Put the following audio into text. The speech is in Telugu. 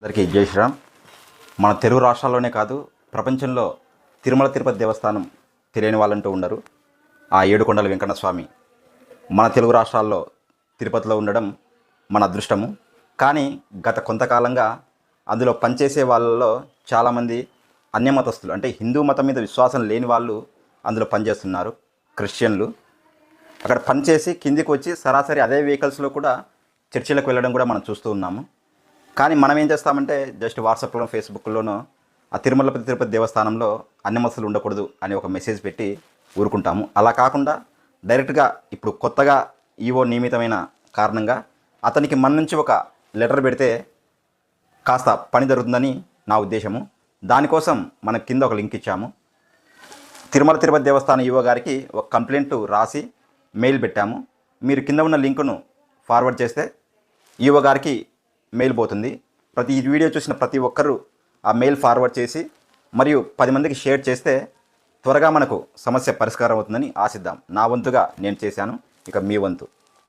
అందరికీ జై శ్రీరామ్. మన తెలుగు రాష్ట్రాల్లోనే కాదు, ప్రపంచంలో తిరుమల తిరుపతి దేవస్థానం తెలియని వాళ్ళంటూ ఉండరు. ఆ ఏడుకొండల వెంకన్న స్వామి మన తెలుగు రాష్ట్రాల్లో తిరుపతిలో ఉండడం మన అదృష్టము. కానీ గత కొంతకాలంగా అందులో పనిచేసే వాళ్ళలో చాలామంది అన్యమతస్తులు, అంటే హిందూ మతం మీద విశ్వాసం లేని వాళ్ళు అందులో పనిచేస్తున్నారు. క్రిస్టియన్లు అక్కడ పనిచేసి కిందికి వచ్చి సరాసరి అదే వెహికల్స్లో కూడా చర్చిలకు వెళ్ళడం కూడా మనం చూస్తూ ఉన్నాము. కానీ మనం ఏం చేస్తామంటే జస్ట్ వాట్సాప్లో, ఫేస్బుక్లోనో ఆ తిరుమల తిరుపతి దేవస్థానంలో అన్యమతస్తులు ఉండకూడదు అని ఒక మెసేజ్ పెట్టి ఊరుకుంటాము. అలా కాకుండా డైరెక్ట్గా ఇప్పుడు కొత్తగా ఈవో నియమితమైన కారణంగా అతనికి మన నుంచి ఒక లెటర్ పెడితే కాస్త పని జరుగుతుందని నా ఉద్దేశము. దానికోసం మనం కింద ఒక లింక్ ఇచ్చాము. తిరుమల తిరుపతి దేవస్థానం ఈవో గారికి ఒక కంప్లైంట్ రాసి మెయిల్ పెట్టాము. మీరు కింద ఉన్న లింకును ఫార్వర్డ్ చేస్తే ఈవో గారికి మెయిల్ పోతుంది. ఈ వీడియో చూసిన ప్రతి ఒక్కరూ ఆ మెయిల్ ఫార్వర్డ్ చేసి మరియు 10 మందికి షేర్ చేస్తే త్వరగా మనకు సమస్య పరిష్కారం అవుతుందని ఆశిద్దాం. నా వంతుగా నేను చేశాను, ఇక మీ వంతు.